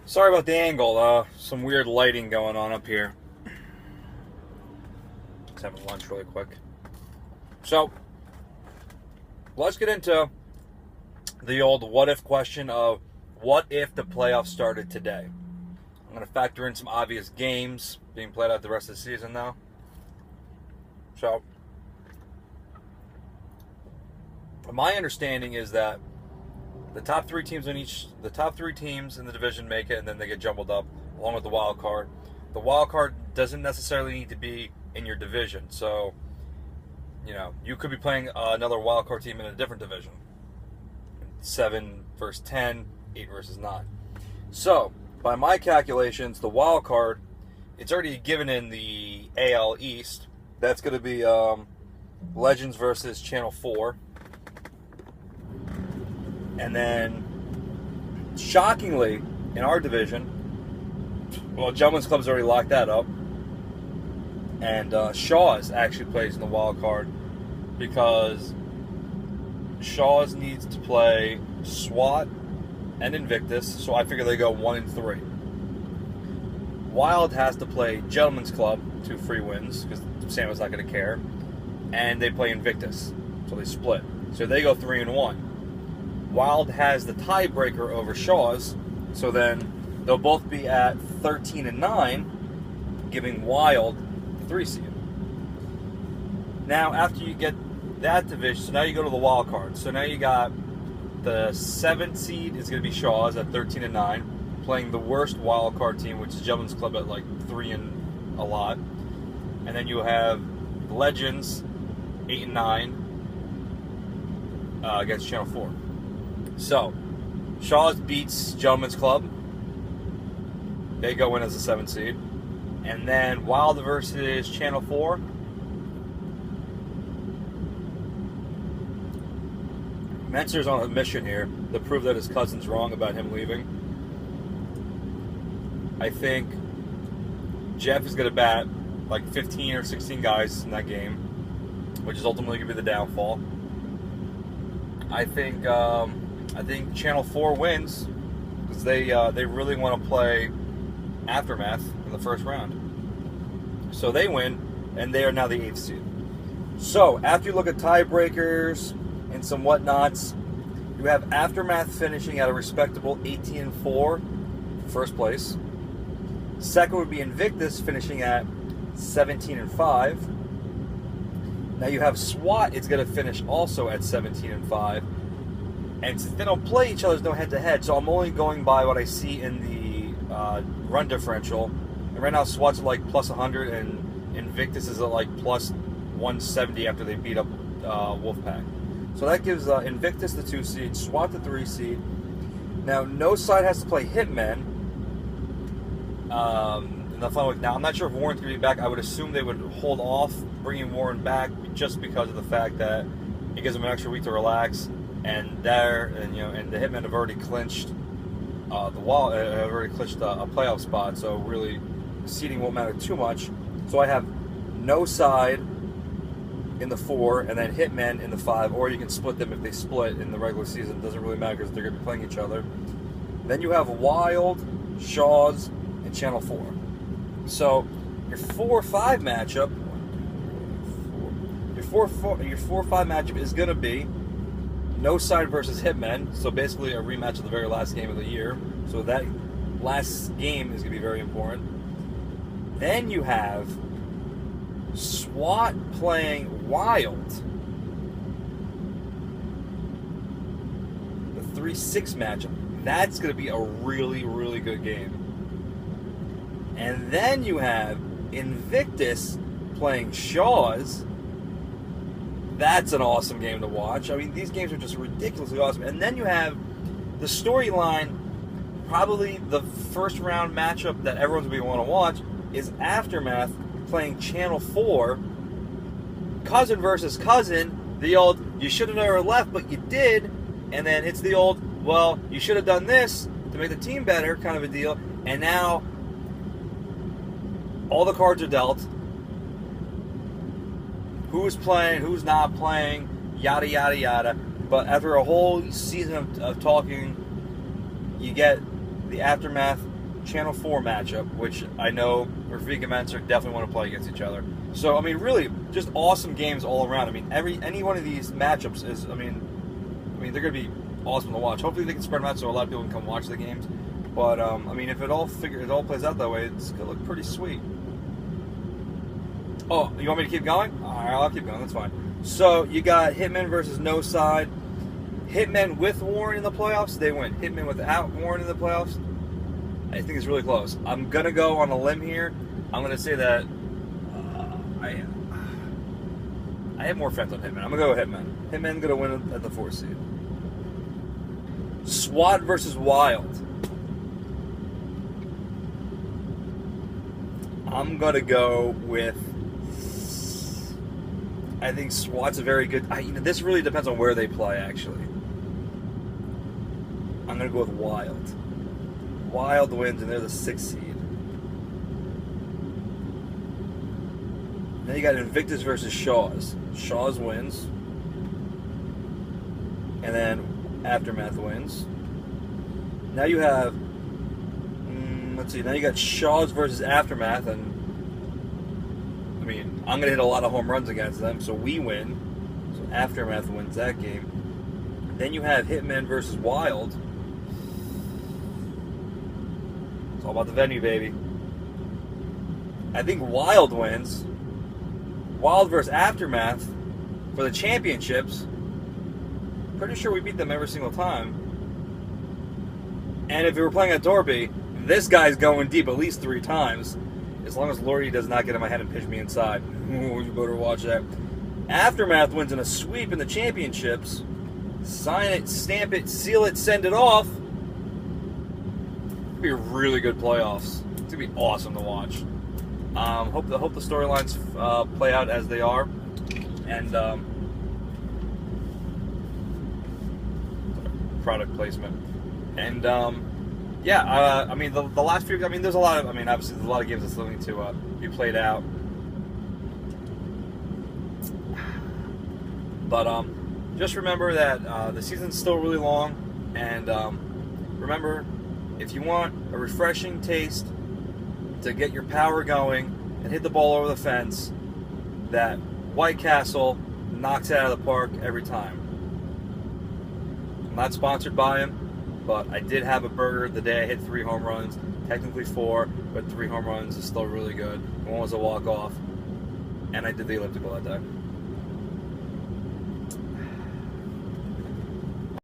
Sorry about the angle. Some weird lighting going on up here. Just having lunch really quick. So, let's get into the old what if question of what if the playoffs started today? I'm going to factor in some obvious games being played out the rest of the season now. So, my understanding is that the top three teams in the division make it, and then they get jumbled up along with the wild card. The wild card doesn't necessarily need to be in your division, so you could be playing another wild card team in a different division. 7 versus 10, 8 versus 9. So, by my calculations, the wild card, it's already given in the AL East. That's going to be Legends versus Channel 4. And then, shockingly, in our division, Gentlemen's Club's already locked that up. And Shaw's actually plays in the wild card because Shaw's needs to play SWAT and Invictus, so I figure they go 1-3. Wild has to play Gentlemen's Club, 2 free wins, because Sam is not going to care. And they play Invictus, so they split. So they go 3-1. Wild has the tiebreaker over Shaw's, so then they'll both be at 13-9, giving Wild the 3 seed. Now, after you get that division, so now you go to the wild card. So now you got the 7th seed is going to be Shaw's at 13-9, playing the worst wild card team, which is Gentlemen's Club at like 3 and a lot. And then you have Legends 8-9 against Channel 4. So, Shaw's beats Gentlemen's Club. They go in as a 7th seed. And then Wild versus Channel 4. Mentzer's on a mission here to prove that his cousin's wrong about him leaving. I think Jeff is going to bat like 15 or 16 guys in that game, which is ultimately going to be the downfall. I think Channel 4 wins because they really want to play Aftermath in the first round. So they win, and they are now the 8th seed. So after you look at tiebreakers and some whatnots, you have Aftermath finishing at a respectable 18-4, first place. Second would be Invictus finishing at 17-5. Now you have SWAT, it's going to finish also at 17-5. And since they don't play each other, there's no head-to-head, so I'm only going by what I see in the run differential. And right now SWAT's at like plus 100, and Invictus is at like plus 170 after they beat up Wolfpack. So that gives Invictus the 2 seed, SWAT the 3 seed. Now, no side has to play Hitmen in the final week. Now, I'm not sure if Warren's going to be back. I would assume they would hold off bringing Warren back just because of the fact that it gives them an extra week to relax. And the Hitmen have already clinched a playoff spot. So really, seeding won't matter too much. So I have no side in the 4, and then Hitmen in the 5, or you can split them if they split in the regular season. It doesn't really matter because they're going to be playing each other. Then you have Wild, Shaw's, and Channel 4. So your 4-5 matchup, your 4-5 matchup is going to be no side versus Hitmen. So basically a rematch of the very last game of the year. So that last game is going to be very important. Then you have SWAT playing Wild. The 3-6 matchup. That's going to be a really, really good game. And then you have Invictus playing Shaw's. That's an awesome game to watch. I mean, these games are just ridiculously awesome. And then you have the storyline, probably the first round matchup that everyone's going to want to watch, is Aftermath playing Channel 4, cousin versus cousin, the old, you should have never left, but you did, and then it's the old, well, you should have done this to make the team better kind of a deal, and now all the cards are dealt. Who's playing, who's not playing, yada, yada, yada. But after a whole season of talking, you get the Aftermath Channel 4 matchup, which I know Rafik and Menser definitely want to play against each other. So, I mean, really, just awesome games all around. I mean, any one of these matchups is, I mean, they're going to be awesome to watch. Hopefully they can spread them out so a lot of people can come watch the games. But, I mean, if it all plays out that way, it's going to look pretty sweet. Oh, you want me to keep going? All right, I'll keep going. That's fine. So, you got Hitmen versus No Side. Hitmen with Warren in the playoffs, they win. Hitmen without Warren in the playoffs, I think it's really close. I'm going to go on a limb here. I'm going to say that I have more friends on Hitmen. I'm going to go with Hitmen. Hitmen going to win at the 4th seed. SWAT versus Wild. I'm going to go with... I think SWAT's a very good... this really depends on where they play, actually. I'm going to go with Wild. Wild wins, and they're the 6th seed. Then you got Invictus versus Shaw's. Shaw's wins. And then Aftermath wins. Now you have... let's see. Now you got Shaw's versus Aftermath, and... I mean, I'm going to hit a lot of home runs against them, so we win. So Aftermath wins that game. Then you have Hitmen versus Wild. It's all about the venue, baby. I think Wild wins. Wild versus Aftermath for the championships. Pretty sure we beat them every single time. And if we were playing at Dorby, this guy's going deep at least 3 times. As long as Lordy does not get in my head and pitch me inside. Ooh, you better watch that. Aftermath wins in a sweep in the championships. Sign it, stamp it, seal it, send it off. It'll be really good playoffs. It's going to be awesome to watch. Hope the storylines play out as they are. And product placement. And yeah, I mean the last few. I mean, there's a lot of. I mean, obviously there's a lot of games that still need to be played out. But just remember that the season's still really long, and remember, if you want a refreshing taste to get your power going and hit the ball over the fence, that White Castle knocks it out of the park every time. I'm not sponsored by him, but I did have a burger the day I hit 3 home runs. Technically 4, but 3 home runs is still really good. One was a walk-off, and I did the elliptical that day.